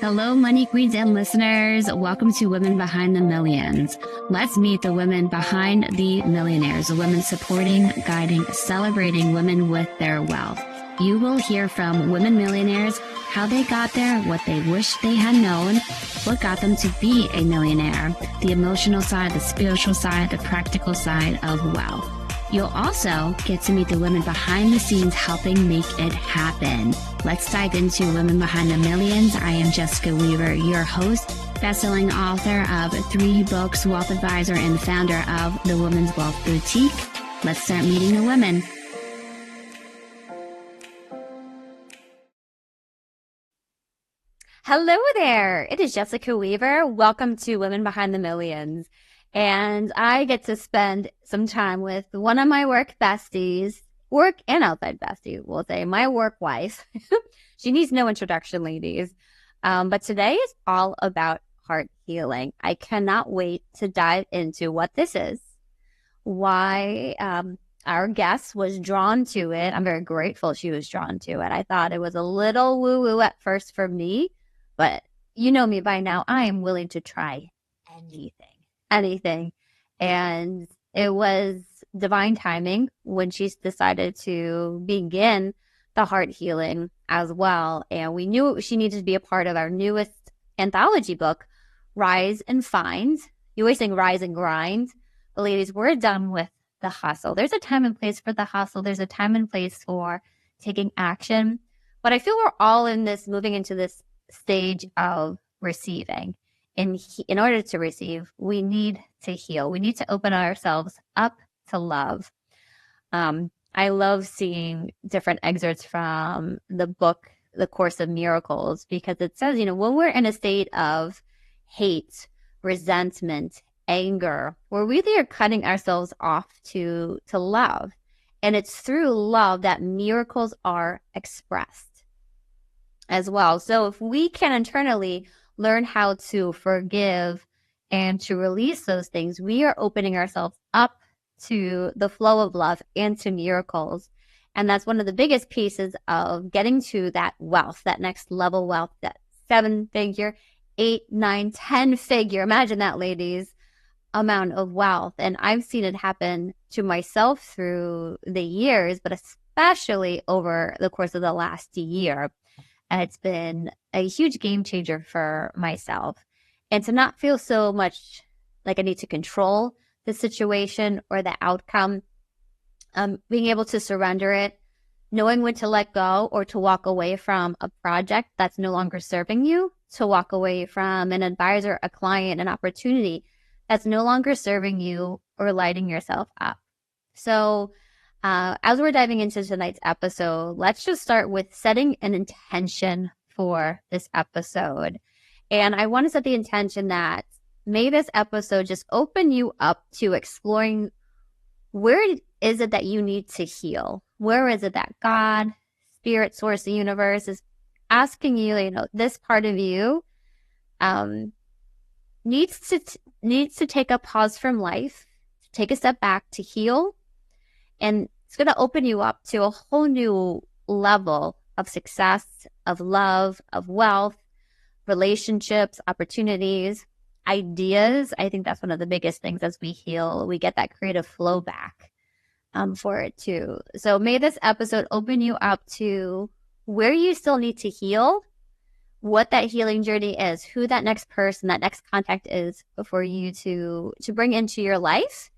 Hello, money queens and listeners. Welcome to Women Behind the Millions. Let's meet the women behind the millionaires, the women supporting, guiding, celebrating women with their wealth. You will hear from women millionaires, how they got there, what they wish they had known, what got them to be a millionaire, the emotional side, the spiritual side, the practical side of wealth. You'll also get to meet the women behind the scenes helping make it happen. Let's dive into Women Behind the Millions. I am Jessica Weaver, your host, best-selling author of 3 books, wealth advisor, and founder of the Women's Wealth Boutique. Let's start meeting the women. Hello there. It is Jessica Weaver. Welcome to Women Behind the Millions. And I get to spend some time with one of my work besties, work and outside bestie, we'll say, my work wife. She needs no introduction, ladies. But today is all about heart healing. I cannot wait to dive into what this is, why our guest was drawn to it. I'm very grateful she was drawn to it. I thought it was a little woo-woo at first for me, but you know me by now. I am willing to try anything. And it was divine timing when she decided to begin the heart healing as well. And we knew she needed to be a part of our newest anthology book, Rise and Find. You always think rise and grind. But ladies, we're done with the hustle. There's a time and place for the hustle. There's a time and place for taking action. But I feel we're all moving into this stage of receiving. In order to receive, we need to heal. We need to open ourselves up to love. I love seeing different excerpts from the book, The Course of Miracles, because it says, when we're in a state of hate, resentment, anger, we really are cutting ourselves off to love. And it's through love that miracles are expressed as well. So if we can internally learn how to forgive and to release those things, we are opening ourselves up to the flow of love and to miracles. And that's one of the biggest pieces of getting to that wealth, that next level wealth, that 7-figure, 8, 9, 10-figure, imagine that, ladies, amount of wealth. And I've seen it happen to myself through the years, but especially over the course of the last year. And it's been a huge game changer for myself. And to not feel so much like I need to control the situation or the outcome, being able to surrender it, knowing when to let go or to walk away from a project that's no longer serving you, to walk away from an advisor, a client, an opportunity that's no longer serving you or lighting yourself up. So as we're diving into tonight's episode, let's just start with setting an intention for this episode. And I want to set the intention that may this episode just open you up to exploring where is it that you need to heal? Where is it that God, spirit, source, the universe is asking you, this part of you needs to take a pause from life, take a step back to heal. And it's going to open you up to a whole new level of success, of love, of wealth, relationships, opportunities, ideas. I think that's one of the biggest things as we heal. We get that creative flow back for it too. So may this episode open you up to where you still need to heal, what that healing journey is, who that next person, that next contact is for you to bring into your life.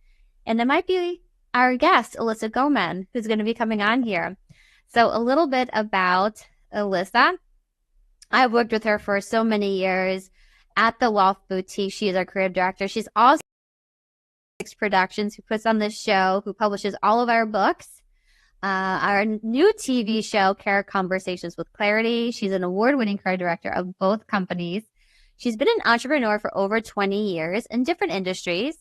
And it might be our guest, Ilissa Goman, who's going to be coming on here. So a little bit about Ilissa. I've worked with her for so many years at the Wealth Boutique. She is our creative director. She's also Productions, who puts on this show, who publishes all of our books. Our new TV show, Care Conversations with Clarity. She's an award-winning creative director of both companies. She's been an entrepreneur for over 20 years in different industries.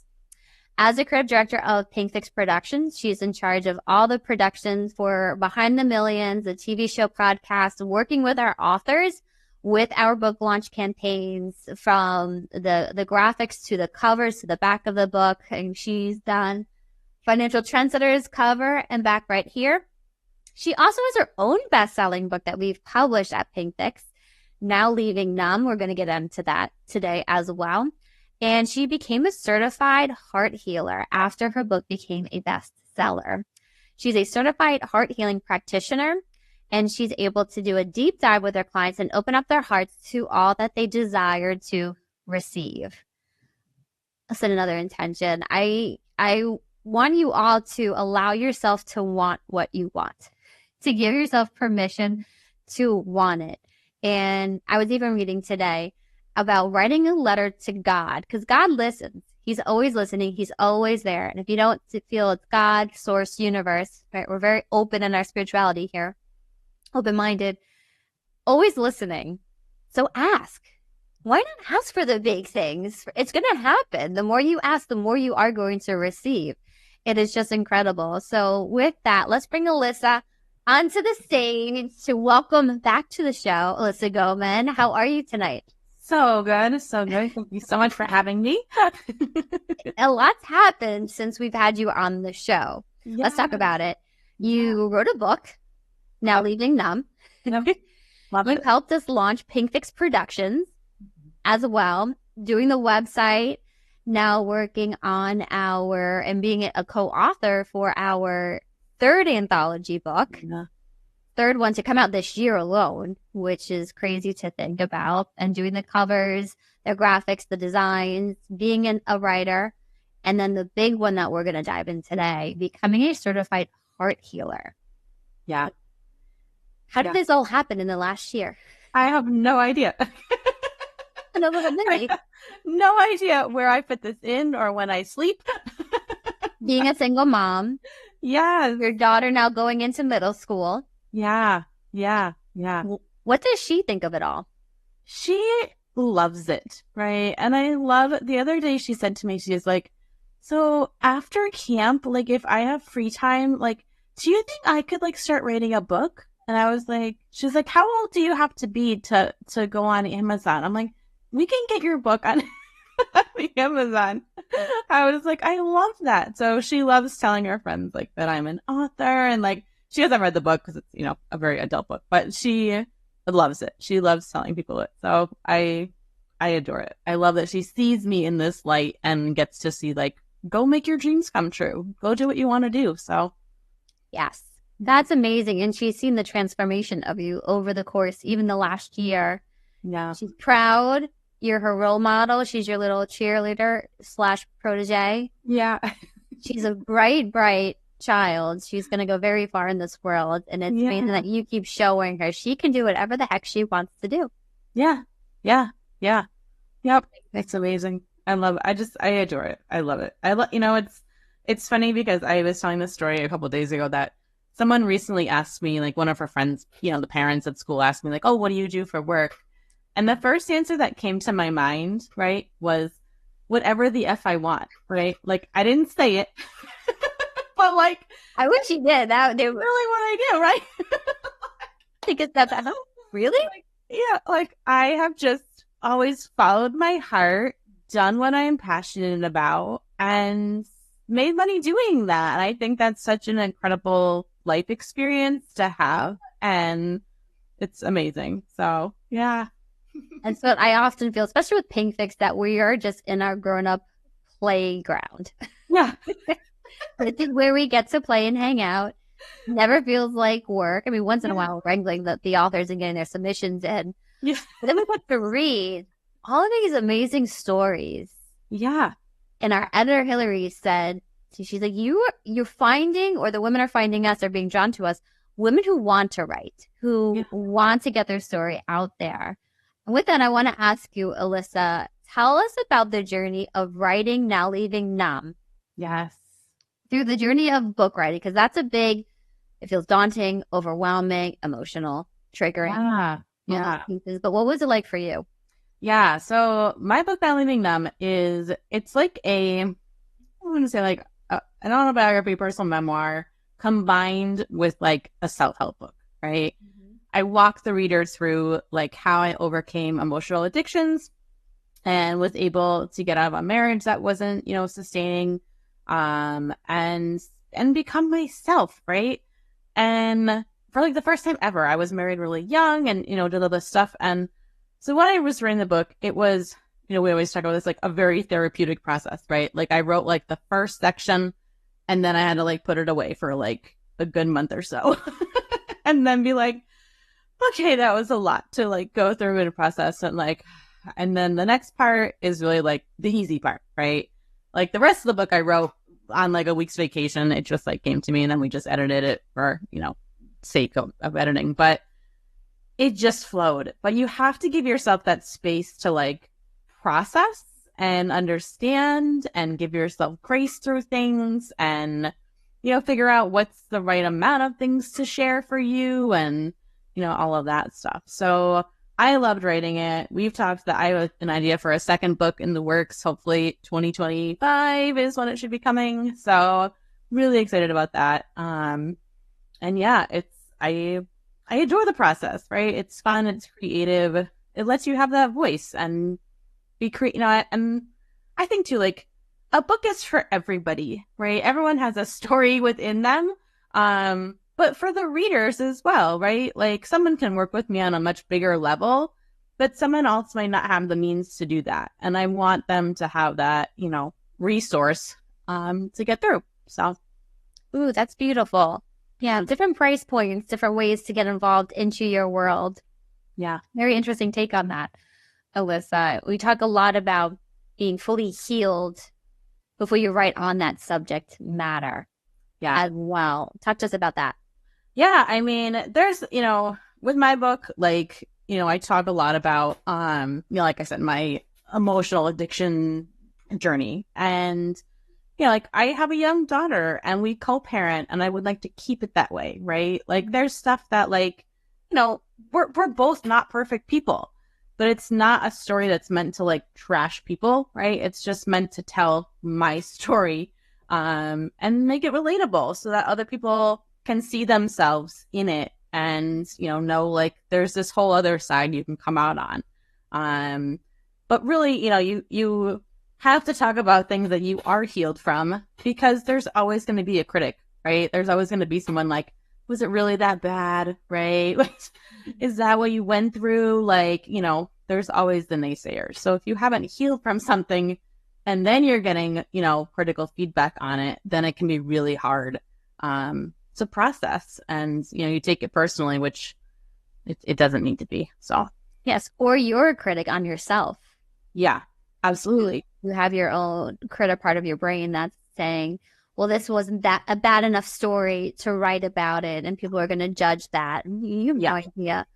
As a creative director of Pink Fix Productions, she's in charge of all the productions for Behind the Millions, the TV show podcast, working with our authors with our book launch campaigns, from the graphics to the covers to the back of the book. And she's done Financial Trendsetters cover and back right here. She also has her own best-selling book that we've published at Pink Fix, Now Leaving Numb. We're going to get into that today as well. And she became a certified heart healer after her book became a bestseller. She's a certified heart healing practitioner, and she's able to do a deep dive with her clients and open up their hearts to all that they desire to receive. Set another intention. I want you all to allow yourself to want what you want, to give yourself permission to want it. And I was even reading today about writing a letter to God, because God listens. He's always listening. He's always there. And if you don't feel it's God, source, universe, right? We're very open in our spirituality here, open-minded, always listening. So ask. Why not ask for the big things? It's going to happen. The more you ask, the more you are going to receive. It is just incredible. So with that, let's bring Ilissa onto the stage to welcome back to the show, Ilissa Goman. How are you tonight? So good. So good. Thank you so much for having me. A lot's happened since we've had you on the show. Yeah. Let's talk about it. You wrote a book, Now Leaving Numb. Yep. Love You it. helped us launch Pink Fix Productions as well, doing the website, now working on and being a co-author for our third anthology book. Yeah. Third one to come out this year alone, which is crazy to think about, and doing the covers, the graphics, the designs, being a writer, and then the big one that we're going to dive in today, becoming a certified heart healer. Yeah. How did this all happen in the last year? I have no idea. No idea where I fit this in or when I sleep. Being a single mom. Yeah. Your daughter now going into middle school. Yeah. What does she think of it all? She loves it, right? And I love, the other day she said to me, she was like, so after camp, like if I have free time, like, do you think I could like start writing a book? And I was like, she's like, how old do you have to be to go on Amazon? I'm like, we can get your book on Amazon. I was like, I love that. So she loves telling her friends like that I'm an author, and like she hasn't read the book because it's, a very adult book, but she loves it. She loves telling people it. So I adore it. I love that she sees me in this light and gets to see like, go make your dreams come true. Go do what you want to do. So yes, that's amazing. And she's seen the transformation of you over the course, even the last year. Yeah. She's proud. You're her role model. She's your little cheerleader / protege. Yeah. She's a bright child. She's going to go very far in this world. And it's amazing that you keep showing her she can do whatever the heck she wants to do. Yeah. Yep. It's amazing. I love it. I adore it. I love it. It's funny because I was telling this story a couple of days ago that someone recently asked me, like one of her friends, the parents at school asked me like, oh, what do you do for work? And the first answer that came to my mind, right, was whatever the F I want, right? Like, I didn't say it, but like, I wish you did. That really what I do, right? Because that's really? Like I have just always followed my heart, done what I'm passionate about, and made money doing that. And I think that's such an incredible life experience to have, and it's amazing. So, yeah. And so I often feel, especially with Pink Fix, that we are just in our grown-up playground. Yeah. This is where we get to play and hang out. Never feels like work. I mean, once in a while, wrangling the authors and getting their submissions in. Yeah. But then we get to read all of these amazing stories. Yeah. And our editor, Hillary, said, she's like, you're finding, or the women are finding us, are being drawn to us, women who want to write, who want to get their story out there. And with that, I want to ask you, Ilissa, tell us about the journey of writing Now Leaving Numb. Yes. Through the journey of book writing, because that's it feels daunting, overwhelming, emotional, triggering. Yeah. Pieces. But what was it like for you? Yeah. So my book, Now Leaving Numb, it's like I want to say like an autobiography, personal memoir combined with like a self-help book, right? Mm-hmm. I walk the reader through like how I overcame emotional addictions and was able to get out of a marriage that wasn't, sustaining, and become myself, right? And for like the first time ever, I was married really young and, did all this stuff. And So when I was writing the book, it was, we always talk about this, like a very therapeutic process, right? Like I wrote like the first section and then I had to like put it away for like a good month or so and then be like, okay, that was a lot to like go through and process. And then the next part is really like the easy part, right? Like the rest of the book I wrote on like a week's vacation. It just like came to me and then we just edited it for, sake of editing. But it just flowed. But you have to give yourself that space to like process and understand and give yourself grace through things and, figure out what's the right amount of things to share for you and, all of that stuff. So I loved writing it. We've talked that I have an idea for a second book in the works. Hopefully 2025 is when it should be coming. So really excited about that. And yeah, I adore the process, right? It's fun. It's creative. It lets you have that voice and be creative. And I think too, like a book is for everybody, right? Everyone has a story within them. But for the readers as well, right? Like someone can work with me on a much bigger level, but someone else might not have the means to do that. And I want them to have that, resource, to get through. So. Ooh, that's beautiful. Yeah. Different price points, different ways to get involved into your world. Yeah. Very interesting take on that, Ilissa. We talk a lot about being fully healed before you write on that subject matter. Yeah. As well. Talk to us about that. Yeah, I mean, there's, with my book, like, I talk a lot about, like I said, my emotional addiction journey. And, like I have a young daughter and we co-parent and I would like to keep it that way, right? Like there's stuff that like, we're both not perfect people, but it's not a story that's meant to like trash people, right? It's just meant to tell my story, and make it relatable so that other people can see themselves in it and, know like there's this whole other side you can come out on. But really, you have to talk about things that you are healed from because there's always going to be a critic, right? There's always going to be someone like, was it really that bad, right? Is that what you went through? Like, there's always the naysayers. So if you haven't healed from something and then you're getting, critical feedback on it, then it can be really hard to process. And, you take it personally, which it doesn't need to be. So, yes. Or you're a critic on yourself. Yeah, absolutely. You have your own critic part of your brain that's saying, well, this wasn't that a bad enough story to write about it. And people are going to judge that. You have no idea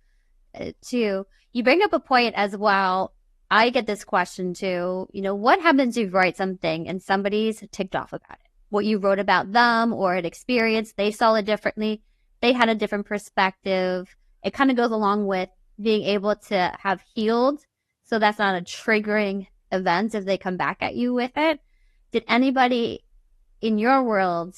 too. You bring up a point as well. I get this question too. What happens if you write something and somebody's ticked off about it? What you wrote about them or an experience, they saw it differently. They had a different perspective. It kind of goes along with being able to have healed. So that's not a triggering event if they come back at you with it. Did anybody in your world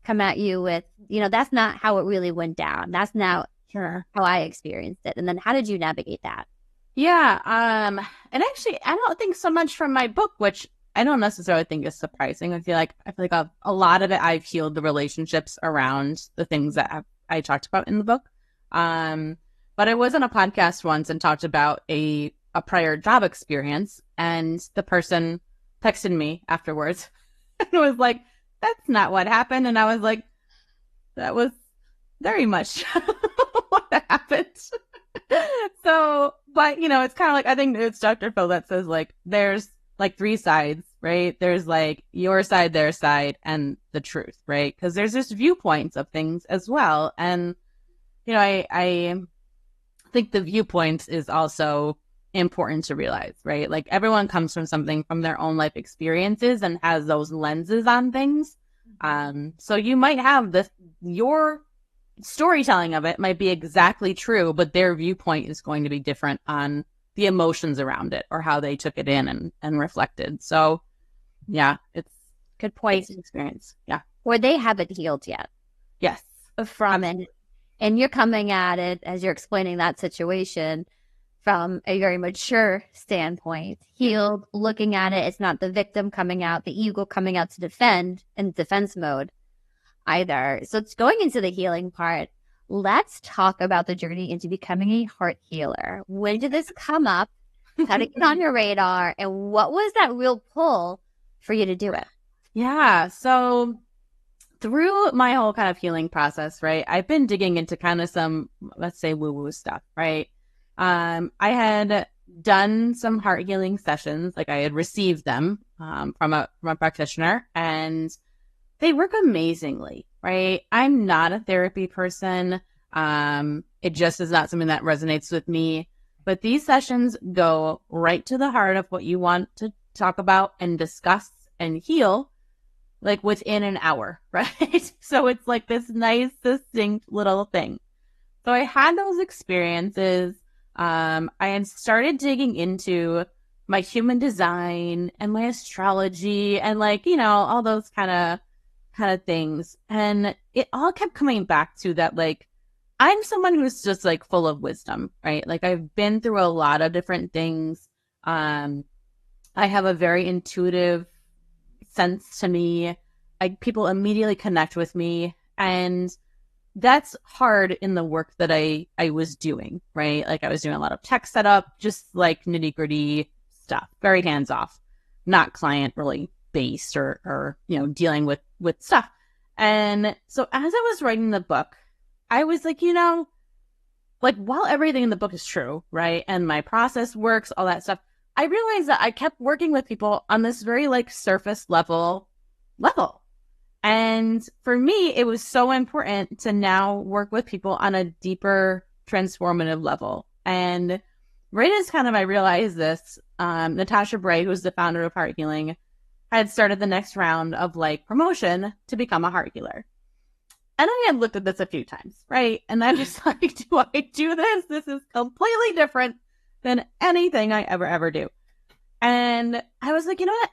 come at you with, that's not how it really went down. That's not how I experienced it. And then how did you navigate that? Yeah. And actually, I don't think so much from my book, which I don't necessarily think is surprising. I feel like a lot of it, I've healed the relationships around the things that I talked about in the book. But I was on a podcast once and talked about a prior job experience, and the person texted me afterwards and was like, that's not what happened. And I was like, that was very much what happened. So, but it's kind of like, I think it's Dr. Phil that says like, there's like three sides, right? There's like your side, their side, and the truth, right? Because there's just viewpoints of things as well. And, I think the viewpoints is also important to realize, right? Like everyone comes from something from their own life experiences and has those lenses on things. So you might have your storytelling of it might be exactly true, but their viewpoint is going to be different on the emotions around it or how they took it in and reflected. So yeah, it's good point. It's an experience. Yeah. Or they haven't healed yet. Yes. From it. And you're coming at it as you're explaining that situation from a very mature standpoint, healed, looking at it. It's not the victim coming out, the ego coming out to defend in defense mode either. So it's going into the healing part. let's talk about the journey into becoming a heart healer. When did this come up? How did it get on your radar? And what was that real pull for you to do it? Yeah. So through my whole kind of healing process, right, I've been digging into kind of some, let's say, woo-woo stuff, right? I had done some heart healing sessions, like I had received them from a practitioner, and they work amazingly, right? I'm not a therapy person. It just is not something that resonates with me. But these sessions go right to the heart of what you want to talk about and discuss and heal, like within an hour, right? So it's like this nice, distinct little thing. So I had those experiences. I had started digging into my human design and my astrology and like, you know, all those kind of things. And it all kept coming back to that, like, I'm someone who's just like full of wisdom, right? Like I've been through a lot of different things. I have a very intuitive sense to me. People immediately connect with me, and that's hard in the work that I was doing, right? Like I was doing a lot of tech setup, just like nitty gritty stuff, very hands off, not client really based or, you know, dealing with stuff. And so as I was writing the book, I was like, you know, like while everything in the book is true, right? And my process works, all that stuff, I realized that I kept working with people on this very like surface level. And for me, it was so important to now work with people on a deeper transformative level. And right as kind of I realized this, Natasha Bray, who's the founder of HeartHealing, had started the next round of like promotion to become a heart healer. And I had looked at this a few times, right? And I'm just like, do I do this? This is completely different than anything I ever do. And I was like, you know what?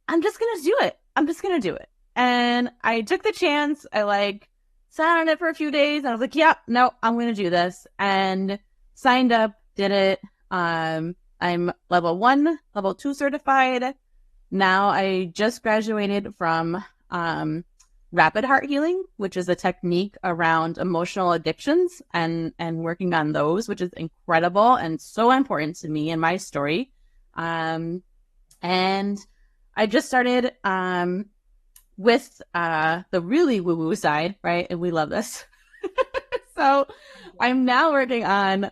I'm just going to do it. I'm just going to do it. And I took the chance. I like sat on it for a few days. And I was like, yeah, no, I'm going to do this. And signed up, did it. I'm level 1, level 2 certified. Now I just graduated from rapid heart healing, which is a technique around emotional addictions and working on those, which is incredible and so important to me and my story. And I just started with the really woo-woo side, right? And we love this. So I'm now working on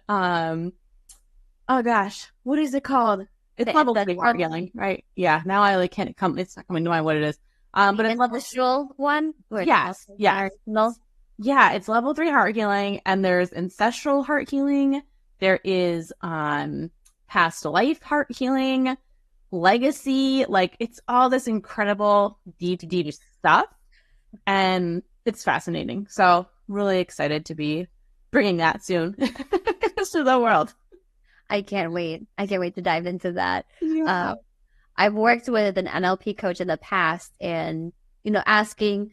oh gosh, what is it called? It's level 3 heart healing, right? Yeah. Now I like can't come. It's not coming to mind what it is. But it's level ancestral one. Yes. No. Yeah, it's level 3 heart healing, and there's ancestral heart healing. There is past life heart healing, legacy. Like it's all this incredible deep stuff, and it's fascinating. So really excited to be bringing that soon to the world. I can't wait. I can't wait to dive into that. Yeah. I've worked with an NLP coach in the past and, you know, asking,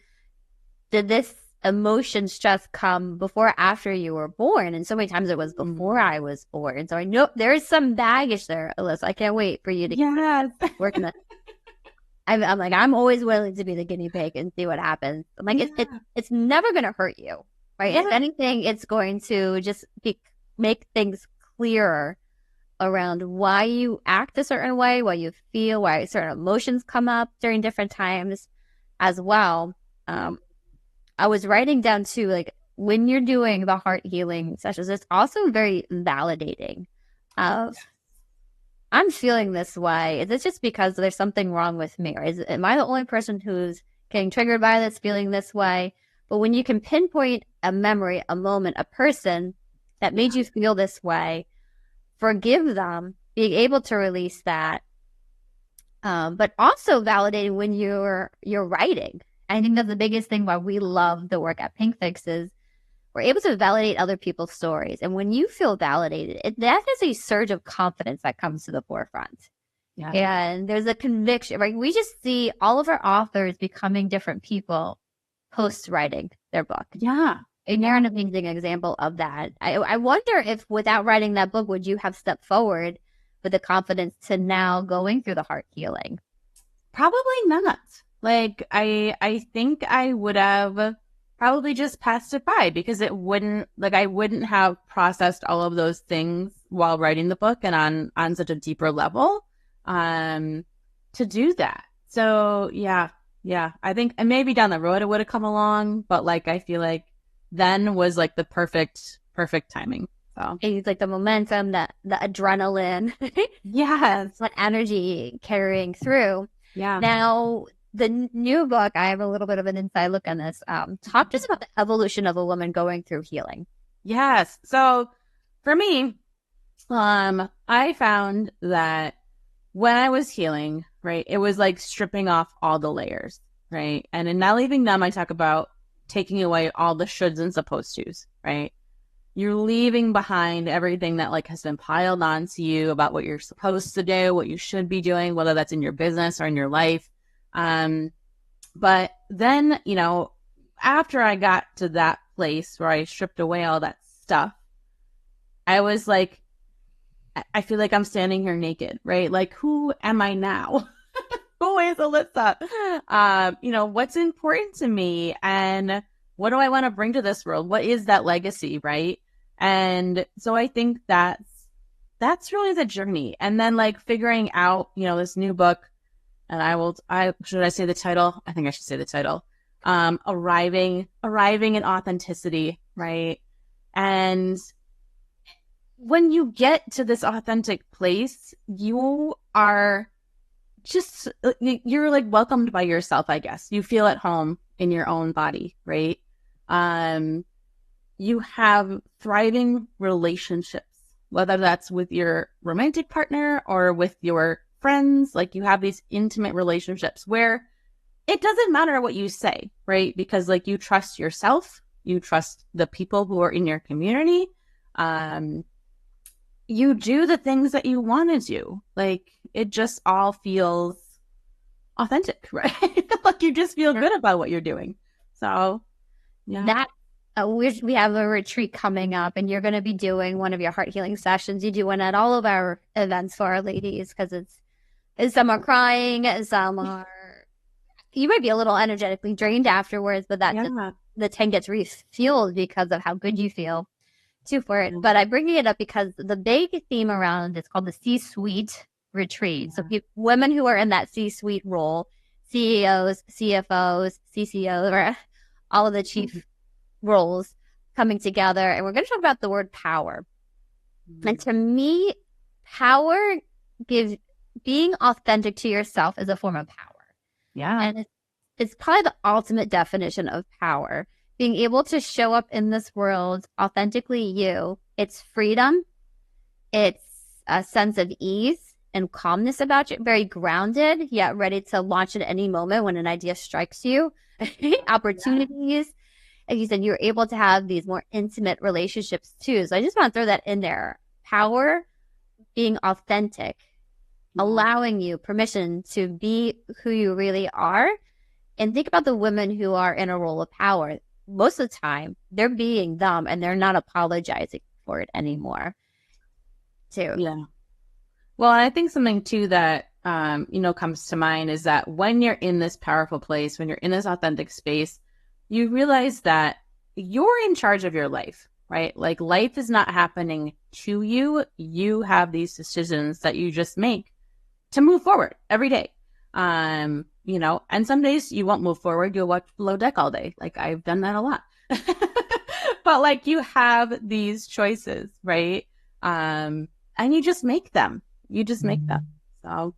did this emotion stress come before or after you were born? And so many times it was before I was born. So I know there is some baggage there, Ilissa. I can't wait for you to work in that. I'm like, I'm always willing to be the guinea pig and see what happens. I'm like, it's never going to hurt you, right? If anything, it's going to just make things clearer around why you act a certain way, why you feel, why certain emotions come up during different times as well. I was writing down too, like when you're doing the heart healing sessions, it's also very validating of, I'm feeling this way. Is it just because there's something wrong with me? Or am I the only person who's getting triggered by this, feeling this way? But when you can pinpoint a memory, a moment, a person that made you feel this way, forgive them, being able to release that, but also validating when you're writing. I think that's the biggest thing why we love the work at Pink Fix is we're able to validate other people's stories. And when you feel validated, that is a surge of confidence that comes to the forefront. Yeah. And there's a conviction, right? We just see all of our authors becoming different people post writing their book. Yeah. And you're an amazing example of that. I wonder if without writing that book, would you have stepped forward with the confidence to now going through the heart healing? Probably not. Like, I think I would have probably just passed it by because it wouldn't, like, I wouldn't have processed all of those things while writing the book and on such a deeper level to do that. So yeah, I think, and maybe down the road it would have come along, but like I feel like then was like the perfect timing. So It's like the momentum, the adrenaline, yes, that energy carrying through. yeah. Now, the new book, I have a little bit of an inside look on this. Talk just about the evolution of a woman going through healing. Yes. So for me, I found that when I was healing, right, it was like stripping off all the layers, right? And in Not Leaving Them, I talk about taking away all the shoulds and supposed tos, right? You're leaving behind everything that like has been piled onto you about what you're supposed to do, what you should be doing, whether that's in your business or in your life. But then, you know, after I got to that place where I stripped away all that stuff, I was like, I feel like I'm standing here naked, right? Like, who am I now? Who is Ilissa? You know, what's important to me and what do I want to bring to this world? What is that legacy, right? And so I think that's really the journey. And then like figuring out, you know, this new book, and should I say the title? I think I should say the title. Arriving in authenticity, right? And when you get to this authentic place, you are just, you're like welcomed by yourself, I guess. You feel at home in your own body, right? You have thriving relationships, whether that's with your romantic partner or with your friends. Like you have these intimate relationships where it doesn't matter what you say, right? Because like you trust yourself, you trust the people who are in your community. You do the things that you want to do. Like it just all feels authentic, right? Like you just feel good about what you're doing. So yeah. That we have a retreat coming up, and you're going to be doing one of your heart healing sessions. You do one at all of our events for our ladies because it's some are crying, some are, you might be a little energetically drained afterwards, but the tank gets refueled because of how good you feel too for it. But I'm bringing it up because the big theme around it's called the C-suite retreat. So women who are in that C-suite role, CEOs, CFOs, CCOs, or all of the chief roles coming together. And we're going to talk about the word power. And to me, power gives, being authentic to yourself is a form of power. Yeah. And it's probably the ultimate definition of power. Being able to show up in this world authentically you. It's freedom. It's a sense of ease and calmness about you. Very grounded, yet ready to launch at any moment when an idea strikes you. Opportunities. Like you said, you're able to have these more intimate relationships too. So I just want to throw that in there. Power, being authentic, allowing you permission to be who you really are. And think about the women who are in a role of power. Most of the time, they're being them and they're not apologizing for it anymore. Too. Yeah. Well, I think something too that, you know, comes to mind is that when you're in this powerful place, when you're in this authentic space, you realize that you're in charge of your life, right? Like life is not happening to you. You have these decisions that you just make to move forward every day. You know, and some days you won't move forward. You'll watch Below Deck all day. Like I've done that a lot. But like you have these choices, right? And you just make them. You just make them. So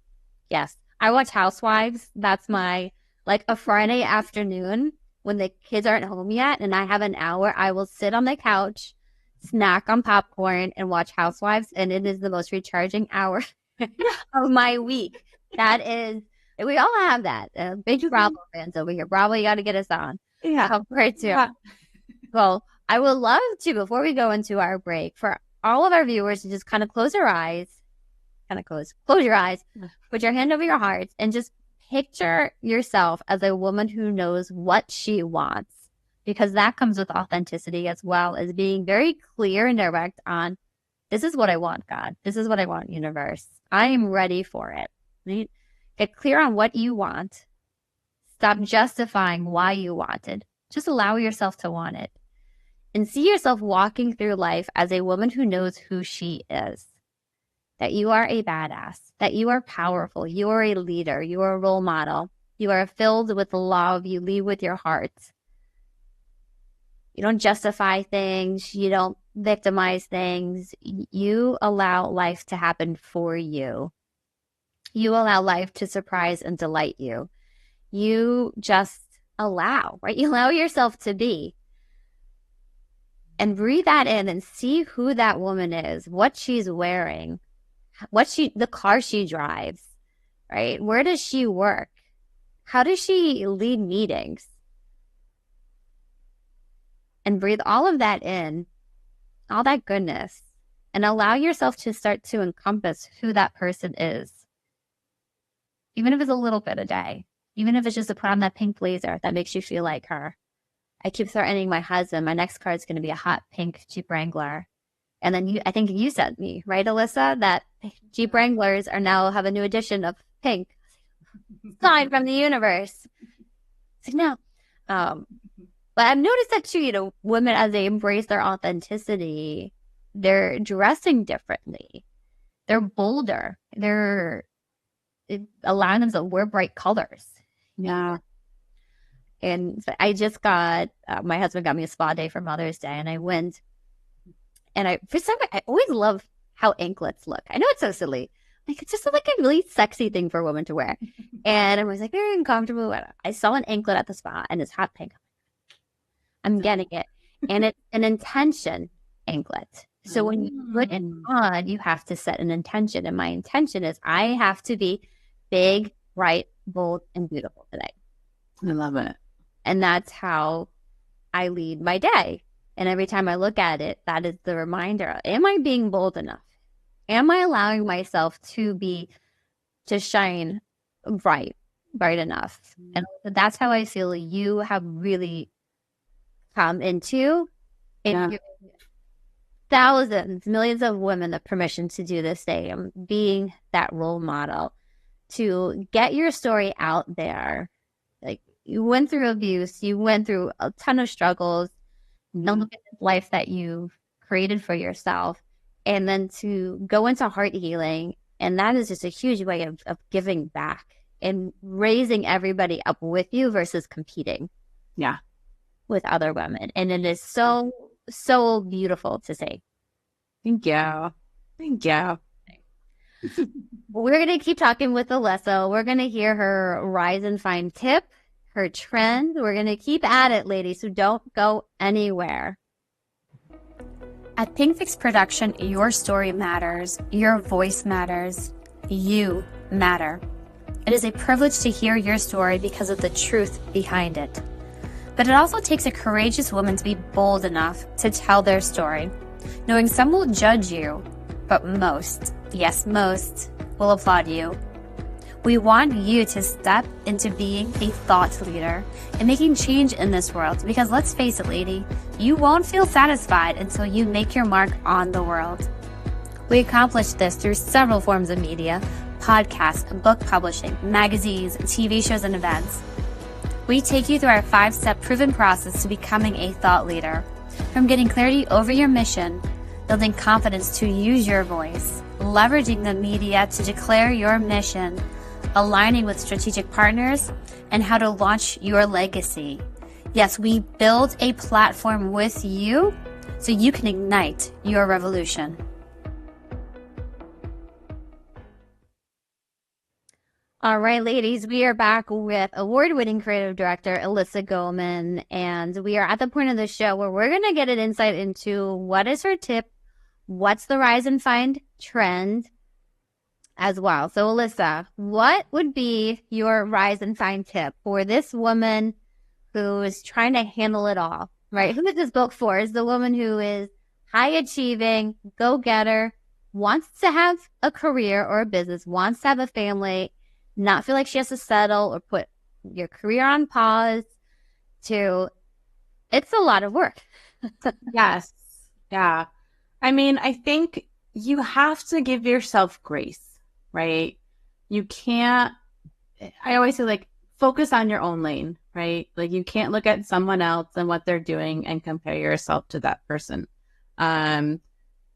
yes, I watch Housewives. That's my, like a Friday afternoon when the kids aren't home yet and I have an hour, I will sit on the couch, snack on popcorn and watch Housewives. And it is the most recharging hour of my week. That is, we all have that. Big Bravo fans over here. Bravo, you got to get us on. Yeah. Right too. Yeah. Well, I would love to, before we go into our break, for all of our viewers to just kind of close your eyes, close your eyes, put your hand over your heart, and just picture yourself as a woman who knows what she wants, because that comes with authenticity as well as being very clear and direct on, this is what I want, God. This is what I want, universe. I am ready for it. Right? Get clear on what you want. Stop justifying why you want it. Just allow yourself to want it. And see yourself walking through life as a woman who knows who she is. That you are a badass, that you are powerful, you are a leader, you are a role model, you are filled with love, you lead with your heart. You don't justify things, you don't victimize things, you allow life to happen for you. You allow life to surprise and delight you. You just allow, right? You allow yourself to be. And breathe that in and see who that woman is, what she's wearing, the car she drives, right? Where does she work? How does she lead meetings? And breathe all of that in, all that goodness, and allow yourself to start to encompass who that person is. Even if it's a little bit a day, even if it's just to put on that pink blazer that makes you feel like her. I keep threatening my husband, my next card is going to be a hot pink Jeep Wrangler. And then I think you said me, right, Ilissa, that Jeep Wranglers have a new edition of pink. Sign from the universe. It's like, no. But I've noticed that too, women, as they embrace their authenticity, they're dressing differently. They're bolder. They're allowing them to wear bright colors. Yeah. And I just got, my husband got me a spa day for Mother's Day, and I went, and I always love how anklets look. I know it's so silly. Like, it's just like a really sexy thing for a woman to wear. And I was like, very uncomfortable. I saw an anklet at the spa, and it's hot pink. I'm getting it. And it's an intention anklet. So when you put it on, you have to set an intention. And my intention is I have to be big, bright, bold, and beautiful today. I love it. And that's how I lead my day. And every time I look at it, that is the reminder. Am I being bold enough? Am I allowing myself to shine bright enough? And that's how I feel you have really come into and thousands, millions of women the permission to do the same, being that role model to get your story out there. Like, you went through abuse, you went through a ton of struggles. Now look at the life that you've created for yourself, and then to go into heart healing. And that is just a huge way of giving back and raising everybody up with you versus competing. Yeah. With other women. And it is so, so beautiful to see. Thank you. Thank you. We're going to keep talking with Ilissa. We're going to hear her rise and find tip, her trend. We're going to keep at it, ladies, so don't go anywhere. At PinkFix Production, your story matters. Your voice matters. You matter. It is a privilege to hear your story because of the truth behind it. But it also takes a courageous woman to be bold enough to tell their story, knowing some will judge you, but most, yes, most, will applaud you. We want you to step into being a thought leader and making change in this world, because let's face it, lady, you won't feel satisfied until you make your mark on the world. We accomplish this through several forms of media: podcasts, book publishing, magazines, TV shows, and events. We take you through our 5-step proven process to becoming a thought leader. From getting clarity over your mission, building confidence to use your voice, leveraging the media to declare your mission, aligning with strategic partners, and how to launch your legacy. Yes, we build a platform with you so you can ignite your revolution. All right, ladies, we are back with award-winning creative director Ilissa Goman, and we are at the point of the show where we're going to get an insight into what is her tip, what's the rise and find trend as well. So, Ilissa, what would be your rise and find tip for this woman who is trying to handle it all, right? Who is this book for? Is the woman who is high-achieving, go-getter, wants to have a career or a business, wants to have a family, not feel like she has to settle or put your career on pause. It's a lot of work. Yes. Yeah. I mean, I think you have to give yourself grace, right? You can't, I always say, like, focus on your own lane, right? Like you can't look at someone else and what they're doing and compare yourself to that person.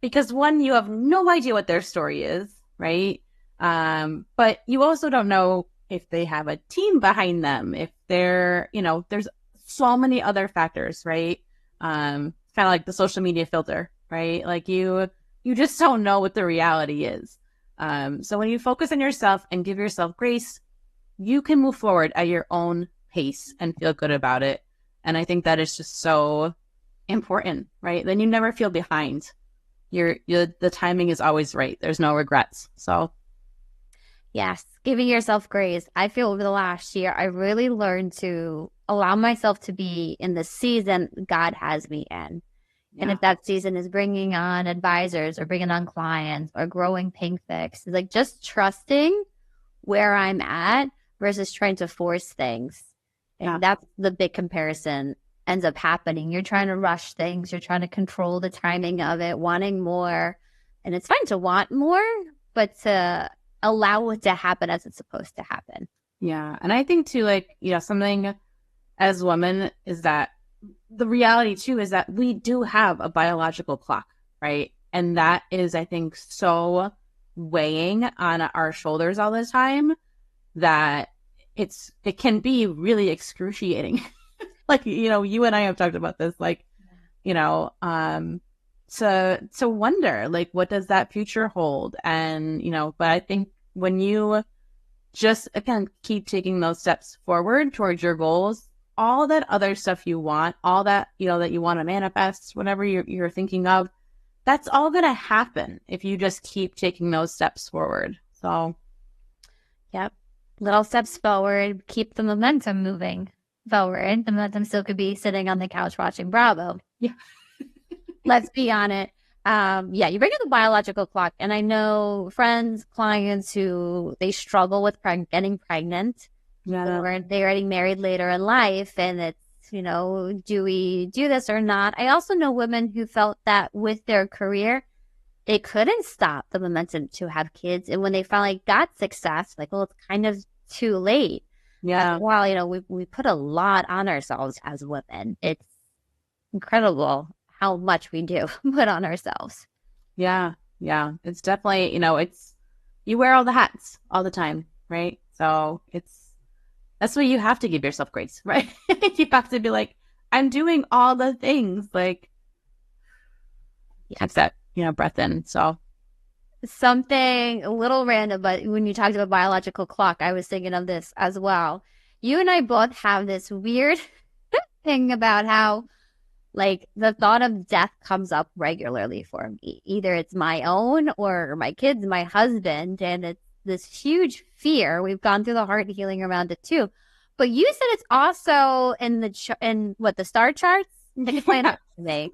Because one, you have no idea what their story is, right? But you also don't know if they have a team behind them, if they're, there's so many other factors, right? Kind of like the social media filter, right? Like you just don't know what the reality is. So when you focus on yourself and give yourself grace, you can move forward at your own pace and feel good about it. And I think that is just so important, right? Then you never feel behind. The timing is always right. There's no regrets. So yes, giving yourself grace. I feel over the last year, I really learned to allow myself to be in the season God has me in. Yeah. And if that season is bringing on advisors or bringing on clients or growing Pink Fix, it's like just trusting where I'm at versus trying to force things. And that's the big comparison ends up happening. You're trying to rush things. You're trying to control the timing of it, wanting more. And it's fine to want more, but to allow it to happen as it's supposed to happen. Yeah. And I think too, like, something as women is that the reality too is that we do have a biological clock, right? And that is, I think, so weighing on our shoulders all the time that it can be really excruciating. Like, you and I have talked about this, like, to wonder, like, what does that future hold? And, but I think when you just, again, keep taking those steps forward towards your goals, all that other stuff you want, all that, that you want to manifest, whatever you're thinking of, that's all going to happen if you just keep taking those steps forward. So, yep. Little steps forward, keep the momentum moving forward. The momentum still could be sitting on the couch watching Bravo. Yeah. Let's be on it. You bring up the biological clock, and I know friends, clients who they struggle with getting pregnant, or they're getting married later in life, and it's, do we do this or not? I also know women who felt that with their career, they couldn't stop the momentum to have kids, and when they finally got success, like, well, it's kind of too late. Yeah. While we put a lot on ourselves as women, it's incredible how much we do put on ourselves. Yeah. It's definitely, you wear all the hats all the time, right? So that's what you have to give yourself grace, right? You have to be like, I'm doing all the things, like, keep that, breath in. So something a little random, but when you talked about biological clock, I was thinking of this as well. You and I both have this weird thing about how, like, the thought of death comes up regularly for me. Either it's my own or my kids, my husband, and it's this huge fear. We've gone through the heart healing around it too. But you said it's also in the star charts? Explain that to me.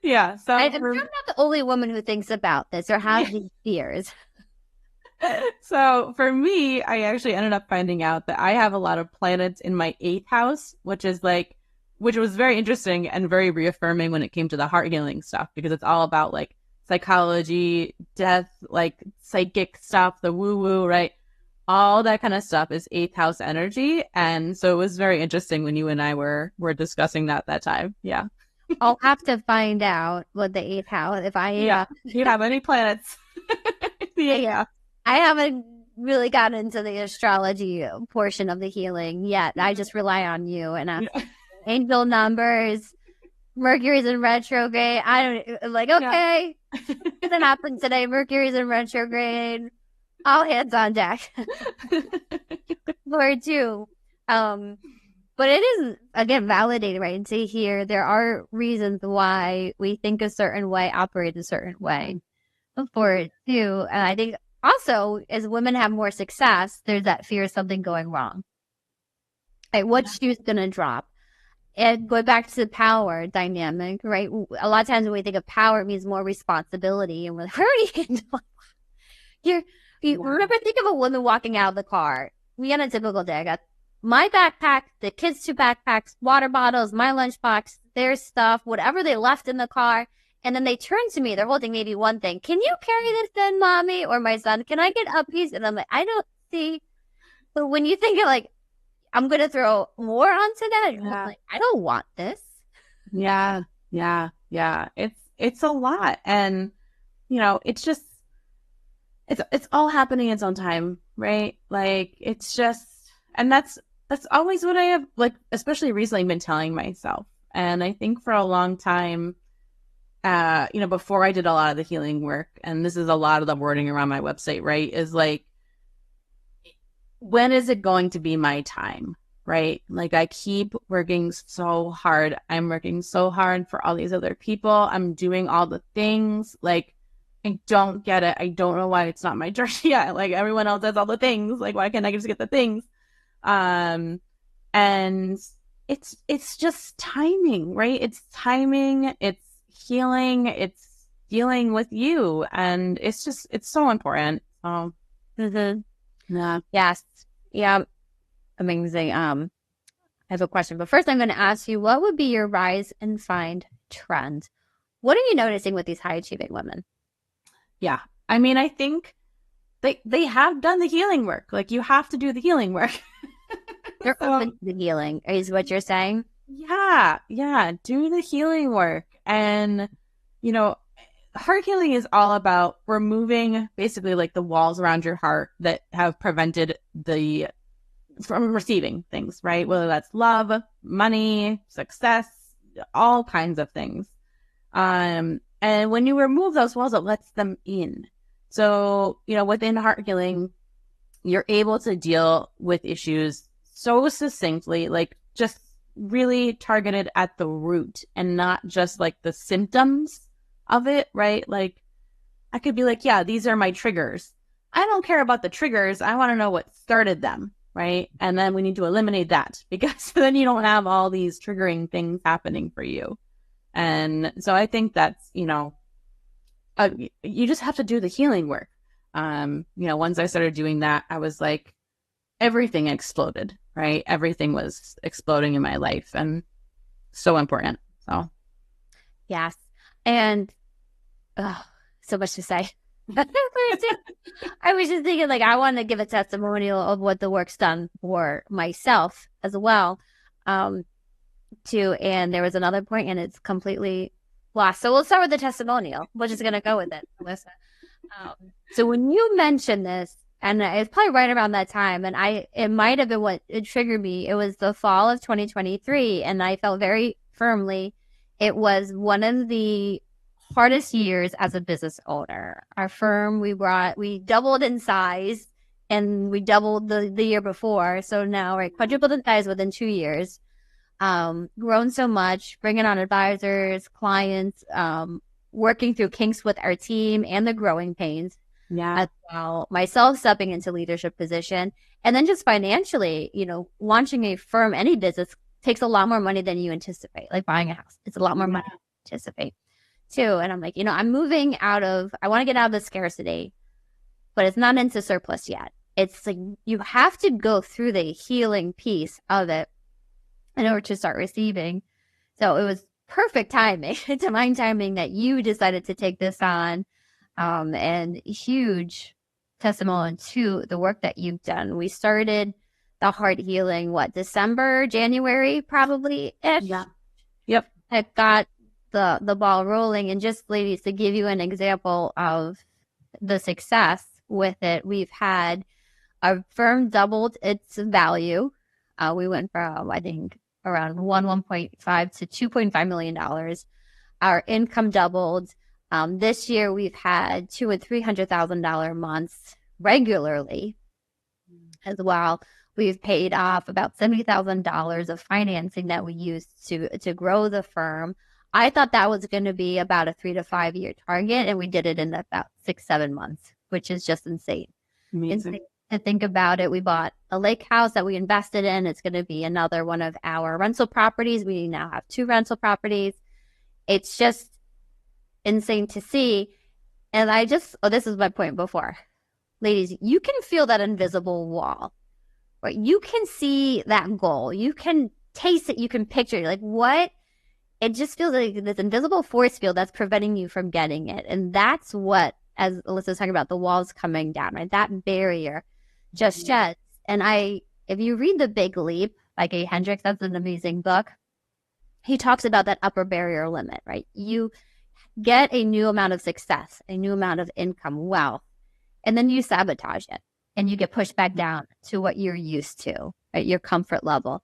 Yeah. So I'm not the only woman who thinks about this or has these fears. So for me, I actually ended up finding out that I have a lot of planets in my 8th house, which was very interesting and very reaffirming when it came to the heart healing stuff, because it's all about, like, psychology, death, like psychic stuff, the woo-woo, right? All that kind of stuff is 8th house energy. And so it was very interesting when you and I were discussing that time. Yeah. I'll have to find out what the 8th house, if I... you have any planets. Yeah. I haven't really gotten into the astrology portion of the healing yet. I just rely on you and angel numbers, Mercury's in retrograde. Okay, something happened today. Mercury's in retrograde. All hands on deck. Lord too. But it is, again, validated, right? And to hear there are reasons why we think a certain way, operate a certain way for it too. And I think also, as women have more success, there's that fear of something going wrong. Like, what shoe's going to drop? And going back to the power dynamic, right? A lot of times when we think of power, it means more responsibility. And we're like, where are you getting? Remember, think of a woman walking out of the car. We had a typical day. I got my backpack, the kids' 2 backpacks, water bottles, my lunchbox, their stuff, whatever they left in the car. And then they turn to me. They're holding maybe one thing. Can you carry this then, mommy? Or my son, can I get a piece? And I'm like, I don't see. But when you think of, like, I'm going to throw more onto that. Yeah. Like, I don't want this. Yeah. Yeah. Yeah. It's a lot. And, it's just, it's all happening in its own time, right? Like, it's just, and that's always what I have, like, especially recently been telling myself. And I think for a long time, before I did a lot of the healing work, and this is a lot of the wording around my website, right? Is like, when is it going to be my time? Right? Like, I keep working so hard. I'm working so hard for all these other people. I'm doing all the things. Like, I don't get it. I don't know why it's not my turn yet. Like, everyone else does all the things. Like, why can't I just get the things? And it's just timing, right? It's timing. It's healing. It's dealing with you, and it's so important. So, yeah. Yes. Yeah. Amazing. I have a question, but first I'm going to ask you, what would be your rise and find trend? What are you noticing with these high achieving women? Yeah. I mean, I think they have done the healing work. Like, you have to do the healing work. They're open to the healing, is what you're saying? Yeah. Yeah. Do the healing work. And, heart healing is all about removing basically like the walls around your heart that have prevented from receiving things, right? Whether that's love, money, success, all kinds of things. And when you remove those walls, it lets them in. So, within heart healing, you're able to deal with issues so succinctly, like just really targeted at the root and not just like the symptoms of it, right? Like, I could be like, yeah, these are my triggers. I don't care about the triggers. I want to know what started them, right? And then we need to eliminate that, because then you don't have all these triggering things happening for you. And so I think that's, you just have to do the healing work. Once I started doing that, I was like, everything exploded, right? Everything was exploding in my life, and so important. So, yes. And so much to say. I was just thinking, like, I want to give a testimonial of what the work's done for myself as well. Too. And there was another point, and it's completely lost. So we'll start with the testimonial. We're just going to go with it, Ilissa. So when you mentioned this, and it's probably right around that time, and it might have been what it triggered me. It was the fall of 2023, and I felt very firmly it was one of the hardest years as a business owner. Our firm, we doubled in size, and we doubled the year before. So now we're quadrupled in size within 2 years. Grown so much, bringing on advisors, clients, working through kinks with our team and the growing pains. Yeah. As well, myself stepping into leadership position, and then just financially, launching a firm, any business takes a lot more money than you anticipate. Like buying a house, it's a lot more money than you anticipate too. And I'm like, I'm moving I want to get out of the scarcity, but it's not into surplus yet. It's like, you have to go through the healing piece of it in order to start receiving. So it was perfect timing, divine timing, that you decided to take this on. And huge testimony to the work that you've done. We started the heart healing, December, January, probably ish. Yeah. Yep. It got the ball rolling. And just, ladies, to give you an example of the success with it, we've had our firm doubled its value. We went from, I think, around 1.5 to $2.5 million. Our income doubled. This year we've had $200,000 and $300,000 months regularly as well. We've paid off about $70,000 of financing that we used to grow the firm. I thought that was going to be about a 3 to 5 year target, and we did it in about 6-7 months, which is just insane. Amazing. Insane to think about it. We bought a lake house that we invested in. It's going to be another one of our rental properties. We now have 2 rental properties. It's just insane to see. And this is my point before. Ladies, you can feel that invisible wall, right? You can see that goal. You can taste it. You can picture it. Like, what? It just feels like this invisible force field that's preventing you from getting it. And that's what, as Ilissa was talking about, the walls coming down, right? That barrier just sheds. And if you read The Big Leap by Gay Hendricks, that's an amazing book. He talks about that upper barrier limit, right? You get a new amount of success, a new amount of income, wealth, and then you sabotage it and you get pushed back down to what you're used to, at your comfort level.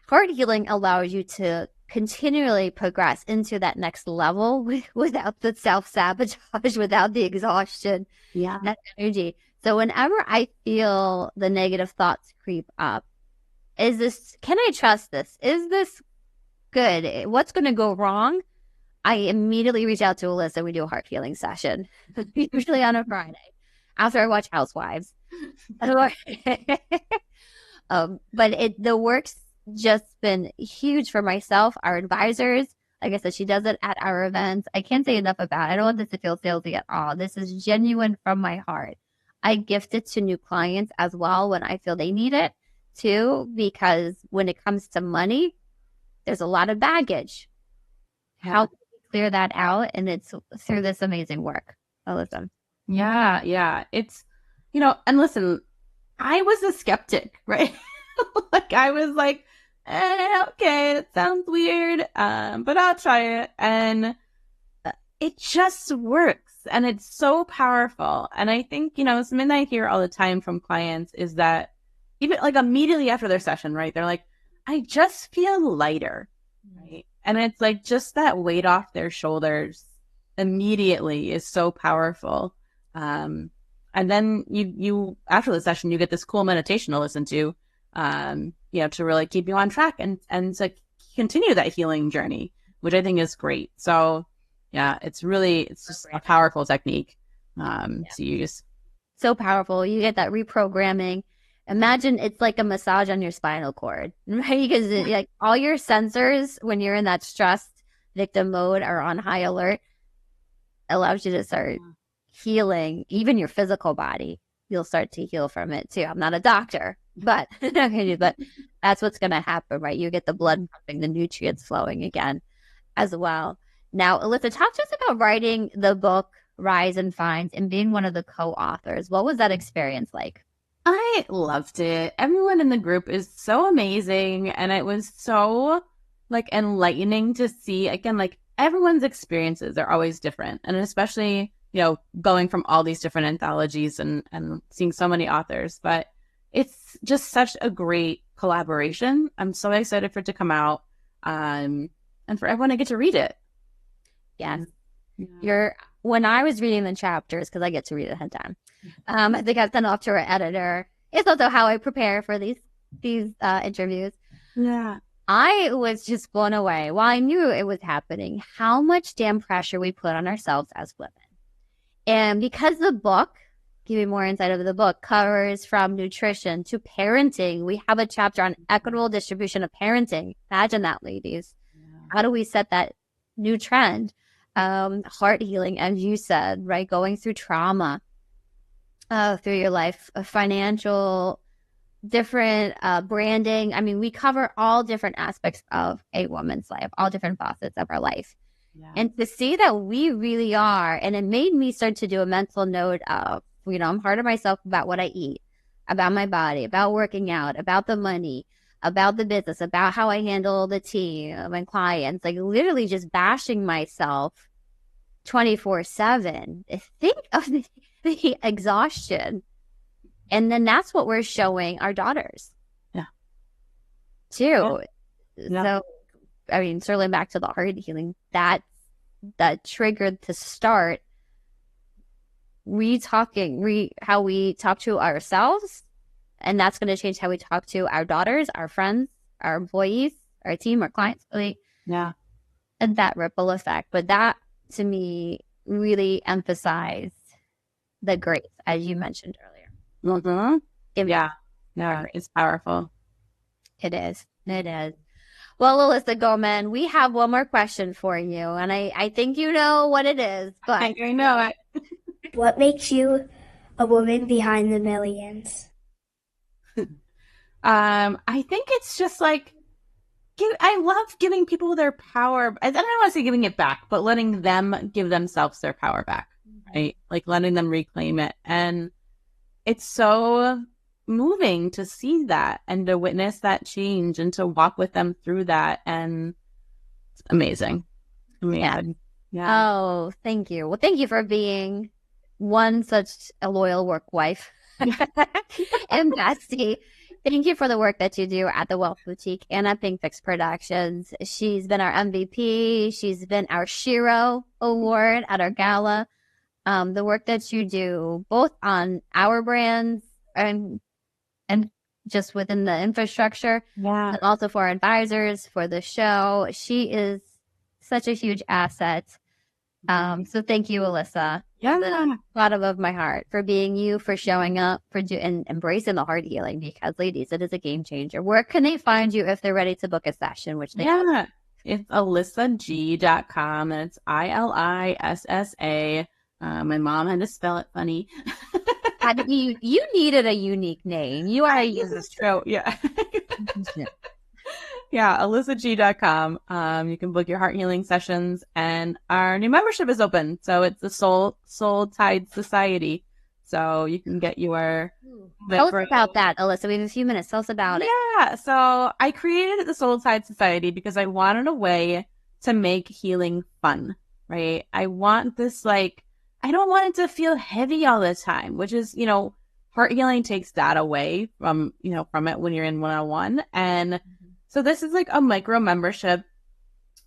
Heart healing allows you to continually progress into that next level without the self-sabotage, without the exhaustion, that energy. So whenever I feel the negative thoughts creep up, can I trust this? Is this good? What's going to go wrong? I immediately reach out to Ilissa. We do a heart healing session, usually on a Friday after I watch Housewives. But the work's just been huge for myself, our advisors. Like I said, she does it at our events. I can't say enough about it. I don't want this to feel salesy at all. This is genuine from my heart. I gift it to new clients as well when I feel they need it too, because when it comes to money, there's a lot of baggage. How can we clear that out? And it's through this amazing work. Ilissa. Yeah. It's, and listen, I was a skeptic, right? Like I was like, okay, it sounds weird, but I'll try it. And it just works. And it's so powerful. And I think, something that I hear all the time from clients is that even like immediately after their session, right? They're like, I just feel lighter, right? And it's like just that weight off their shoulders immediately is so powerful. And then you after the session, you get this cool meditation to listen to, to really keep you on track and to continue that healing journey, which I think is great. So yeah, it's just a powerful technique. So you just so powerful. You get that reprogramming. Imagine it's like a massage on your spinal cord, right? Because like all your sensors, when you're in that stressed victim mode, are on high alert. Allows you to start healing, even your physical body. You'll start to heal from it too. I'm not a doctor, but that's what's going to happen, right? You get the blood pumping, the nutrients flowing again as well. Now, Ilissa, talk to us about writing the book Rise and Find and being one of the co-authors. What was that experience like? I loved it. Everyone in the group is so amazing. And it was so enlightening to see, again, everyone's experiences are always different. And especially, going from all these different anthologies and seeing so many authors, but it's just such a great collaboration. I'm so excited for it to come out, and for everyone to get to read it. Yes. Yeah. When I was reading the chapters, because I get to read it ahead of time, I think I've sent off to our editor. It's also how I prepare for these interviews. Yeah. I was just blown away. While I knew it was happening, how much damn pressure we put on ourselves as women. And because the book, give you more insight of the book, covers from nutrition to parenting. We have a chapter on equitable distribution of parenting. Imagine that, ladies. Yeah. How do we set that new trend? Heart healing, as you said, right? Going through trauma through your life, financial, different branding. I mean, we cover all different aspects of a woman's life, all different facets of our life. Yeah. And to see that we really are, and it made me start to do a mental note of, I'm hard on myself about what I eat, about my body, about working out, about the money, about the business, about how I handle the team, my clients, literally just bashing myself 24/7. Think of the exhaustion. And then that's what we're showing our daughters. Yeah. Too. Yeah. So, I mean, circling back to the heart healing, that triggered to start how we talk to ourselves. And that's going to change how we talk to our daughters, our friends, our employees, our team, our clients. Yeah. And that ripple effect. But that, to me, really emphasized the grace, as you mentioned earlier. Mm-hmm. Yeah. It's powerful. It is. Well, Ilissa Goman, we have one more question for you. And I think you know what it is. But I know it. What makes you a woman behind the millions? I think it's just I love giving people their power. I don't want to say giving it back, but letting them give themselves their power back, right? Letting them reclaim it. And it's so moving to see that and to witness that change and to walk with them through that. And it's amazing. Amazing. Yeah. Oh, thank you. Well, thank you for being such a loyal work wife and bestie. Thank you for the work that you do at the Wealth Boutique and at Pink Fix Productions. She's been our MVP. She's been our Shiro Award at our gala. The work that you do both on our brands and just within the infrastructure, and also for our advisors for the show. She is such a huge asset. So thank you, Ilissa. Yeah. The bottom of my heart for being you, for showing up, and embracing the heart healing, because ladies, it is a game changer. Where can they find you if they're ready to book a session? Which they it's IlissaG.com, and it's ILISSA. My mom had to spell it funny. You needed a unique name. You are a This is true. Yeah. Yeah, IlissaG.com. You can book your heart healing sessions, and our new membership is open. So it's the Soul Tide Society. So you can get your. Tell us about that, Ilissa. We have a few minutes. Tell us about it. Yeah. So I created the Soul Tide Society because I wanted a way to make healing fun, right? I want this, I don't want it to feel heavy all the time, which is, heart healing takes that away from it when you're in one-on-one. And so this is like a micro membership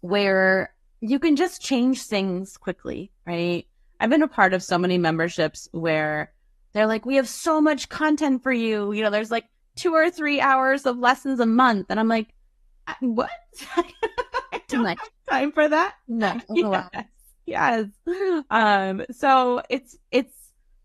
where you can just change things quickly, right? I've been a part of so many memberships where they're like, we have so much content for you. There's 2 or 3 hours of lessons a month. And I'm like, what? I don't have time for that. No. Yes. So it's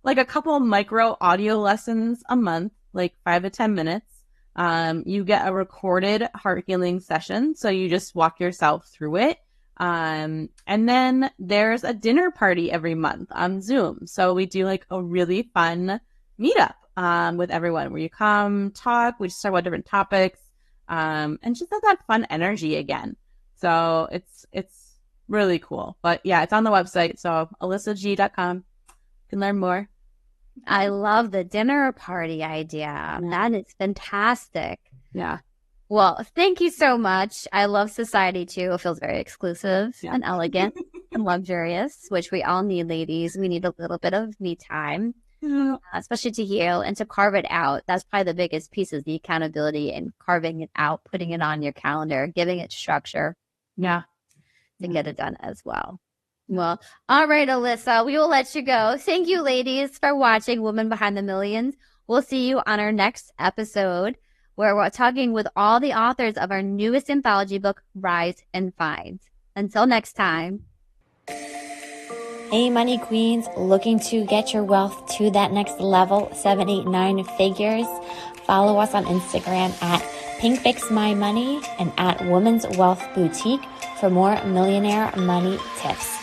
like a couple micro audio lessons a month, 5 to 10 minutes. You get a recorded heart healing session. So you just walk yourself through it. And then there's a dinner party every month on Zoom. So we do a really fun meetup, with everyone where you come talk, we just talk about different topics, and just have that fun energy again. So it's really cool, but yeah, it's on the website. So IlissaG.com. You can learn more. I love the dinner party idea. That is fantastic. Yeah. Well, thank you so much. I love society too. It feels very exclusive and elegant and luxurious, which we all need, ladies. We need a little bit of me time, especially to heal and to carve it out. That's probably the biggest piece, is the accountability and carving it out, putting it on your calendar, giving it structure. Yeah. To get it done as well. Well, all right, Ilissa, we will let you go. Thank you, ladies, for watching Women Behind the Millions. We'll see you on our next episode, where we're talking with all the authors of our newest anthology book, Rise and Find. Until next time. Hey, Money Queens, looking to get your wealth to that next level, 7, 8, 9 figures? Follow us on Instagram at PinkFixMyMoney and at Women's Wealth Boutique for more millionaire money tips.